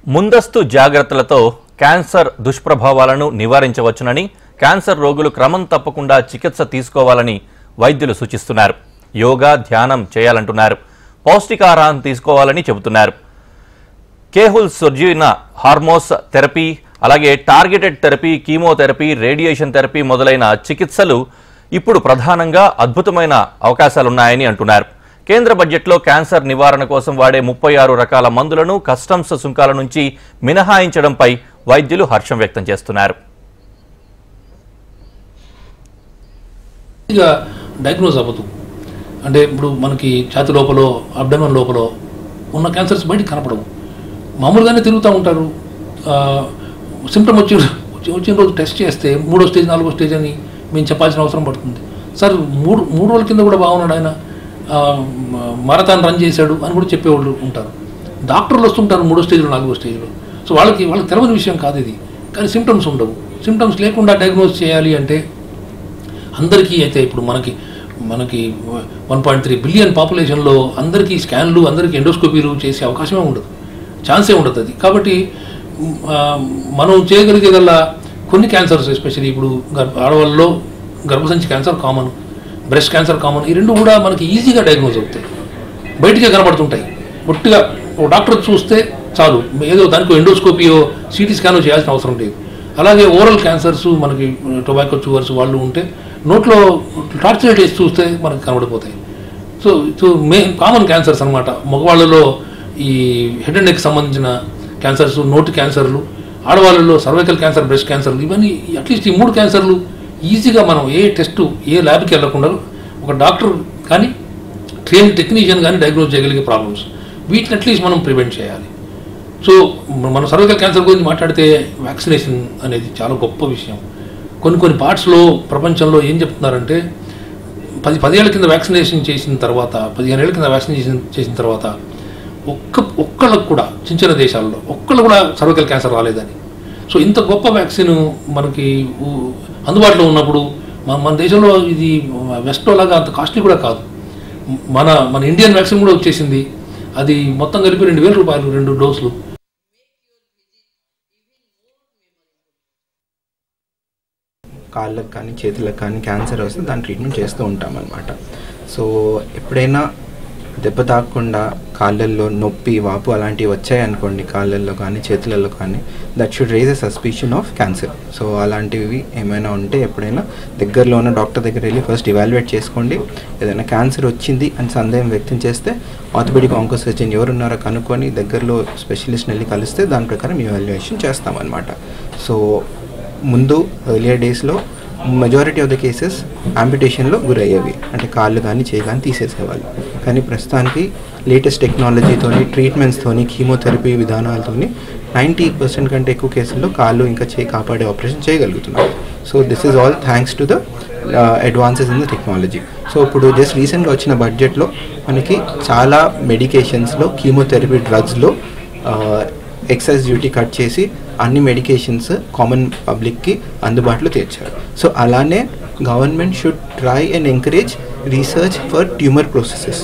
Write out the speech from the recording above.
ముందస్తు జాగ్రత్తలతో cancer దుష్ప్రభావాలను నివారించవచ్చునని, cancer రోగులు క్రమం తప్పకుండా చికిత్స తీసుకోవాలని వైద్యులు సూచిస్తున్నారు. యోగా, ధ్యానం చేయాలంటున్నారు. పౌష్టికాహారం తీసుకోవాలని చెబుతున్నారు. కేహుల్ సర్జీన, హార్మోస్ థెరపీ, అలాగే targeted therapy, chemotherapy, radiation therapy మొదలైన చికిత్సలు ఇప్పుడు ప్రధానంగా అద్భుతమైన అవకాశాలున్నాయని అంటున్నారు. కేంద్ర బడ్జెట్లో క్యాన్సర్ నివారణ కోసం వాడే 36 రకాల మందులను కస్టమ్స్ సుంకాల నుంచి మినహాయించడంపై వైద్యులు హర్షం వ్యక్తం చేస్తున్నారు. డయాగ్నోజ్ అవ్వదు అంటే ఇప్పుడు మనకి ఛాతి లోపల, అబ్డమన్ లోపల ఉన్న క్యాన్సర్స్ బయటికి కనపడవు. మామూలుగానే తిరుగుతూ ఉంటారు. సిమ్టమ్ వచ్చిన రోజు టెస్ట్ చేస్తే 3వ స్టేజ్ 4వ స్టేజ్ అని మేము చెప్పాల్సిన అవసరం పడుతుంది. సార్ మూడు రోజుల కింద కూడా బాగున్నాడు, ఆయన మారథాన్ రన్ చేశాడు అని కూడా చెప్పేవాళ్ళు ఉంటారు. డాక్టర్లు వస్తుంటారు 3వ స్టేజ్లో 4వ స్టేజ్లో. సో వాళ్ళకి తెలియని విషయం కాదు ఇది. కానీ సిమ్టమ్స్ ఉండవు. సిమ్టమ్స్ లేకుండా డయాగ్నోజ్ చేయాలి అంటే అందరికీ అయితే ఇప్పుడు మనకి 1.3 బిలియన్ పాపులేషన్లో అందరికీ స్కాన్లు, అందరికీ ఎండోస్కోపీలు చేసే అవకాశమే ఉండదు, ఛాన్సే ఉండదు అది. కాబట్టి మనం చేయగలిగేదల్లా కొన్ని క్యాన్సర్స్, ఎస్పెషల్లీ ఇప్పుడు ఆడవాళ్ళలో గర్భసంచి cancer common, breast cancer common, ఈ రెండు కూడా మనకి ఈజీగా డయాగ్నోజ్ అవుతాయి, బయటికే కనబడుతుంటాయి. ఒట్టిగా ఒక డాక్టర్ చూస్తే చాలు, ఏదో దానికి ఎండోస్కోపీయో సిటీ స్కానో చేయాల్సిన అవసరం లేదు. అలాగే ఓరల్ క్యాన్సర్స్, మనకి టొబాకో చూవర్స్ వాళ్ళు ఉంటే నోట్లో టార్చర్ టెస్ట్ చూస్తే మనకి కనబడిపోతాయి. సో కామన్ క్యాన్సర్స్ అనమాట. మగవాళ్ళలో ఈ హెడ్ అండ్ నెక్ సంబంధించిన క్యాన్సర్స్, నోటి క్యాన్సర్లు, ఆడవాళ్ళలో సర్వైకల్ క్యాన్సర్, బ్రెస్ట్ క్యాన్సర్లు, ఇవన్నీ అట్లీస్ట్ ఈ 3 క్యాన్సర్లు ఈజీగా మనం ఏ టెస్టు, ఏ ల్యాబ్కి వెళ్ళకుండా ఒక డాక్టర్ కానీ ట్రైన్ టెక్నీషియన్ కానీ డయాగ్నోజ్ చేయగలిగే ప్రాబ్లమ్స్, వీటిని అట్లీస్ట్ మనం ప్రివెంట్ చేయాలి. సో మనం సర్వైకల్ క్యాన్సర్ గురించి మాట్లాడితే వ్యాక్సినేషన్ అనేది చాలా గొప్ప విషయం. కొన్ని పార్ట్స్లో ప్రపంచంలో ఏం చెప్తున్నారంటే 10 ఏళ్ల కింద వ్యాక్సినేషన్ చేసిన తర్వాత, 15 ఏళ్ల కింద వ్యాక్సినేషన్ చేసిన తర్వాత ఒక్కళ్ళకు కూడా చిన్న దేశాల్లో ఒక్కళ్ళు కూడా సర్వైకల్ క్యాన్సర్ రాలేదని. సో ఇంత గొప్ప వ్యాక్సిన్ మనకి అందుబాటులో ఉన్నప్పుడు మన దేశంలో ఇది వెస్ట్లో లాగా అంత కాస్ట్లీ కూడా కాదు. మన ఇండియన్ వ్యాక్సిన్ కూడా వచ్చేసింది. అది మొత్తం కలిపి 2,000 రూపాయలు 2 డోసులు. కాళ్ళకు కానీ చేతులకు కానీ క్యాన్సర్ వస్తే దాని ట్రీట్మెంట్ చేస్తూ ఉంటాం అన్నమాట. సో ఎప్పుడైనా దెబ్బ తాకకుండా కాళ్ళల్లో నొప్పి, వాపు అలాంటివి వచ్చాయనుకోండి, కాళ్ళల్లో కానీ చేతులలో కానీ, that should raise a suspicion of cancer. So అలాంటివి ఏమైనా ఉంటే ఎప్పుడైనా దగ్గరలో ఉన్న డాక్టర్ దగ్గర వెళ్ళి ఫస్ట్ ఇవాల్యుయేట్ చేసుకోండి. ఏదైనా క్యాన్సర్ వచ్చింది అని సందేహం వ్యక్తం చేస్తే ఆర్థోపెడిక్ ఆంకోసర్జన్ ఎవరున్నారో కనుక్కొని దగ్గరలో స్పెషలిస్ట్ని వెళ్ళి కలిస్తే దాని ప్రకారం ఇవాల్యుయేషన్ చేస్తామన్నమాట. సో ముందు ఎర్లియర్ డేస్లో మెజారిటీ ఆఫ్ ద కేసెస్ ఆంపిటేషన్లో గురయ్యేవి, అంటే కాళ్ళు కానీ చేయి కానీ తీసేసేవాళ్ళు. కానీ ప్రస్తుతానికి లేటెస్ట్ టెక్నాలజీతోని, ట్రీట్మెంట్స్తోని, కీమోథెరపీ విధానాలతోని 90% కంటే ఎక్కువ కేసుల్లో కాళ్ళు ఇంకా చేయి కాపాడే ఆపరేషన్ చేయగలుగుతున్నారు. So this is all thanks to the advances in the technology. So ఇప్పుడు జస్ట్ రీసెంట్గా వచ్చిన బడ్జెట్లో మనకి చాలా మెడికేషన్స్లో, కీమోథెరపీ డ్రగ్స్లో ఎక్సైజ్ డ్యూటీ కట్ చేసి అన్ని మెడికేషన్స్ కామన్ పబ్లిక్కి అందుబాటులో తెచ్చారు. సో అలానే government should try and encourage research for tumour processes.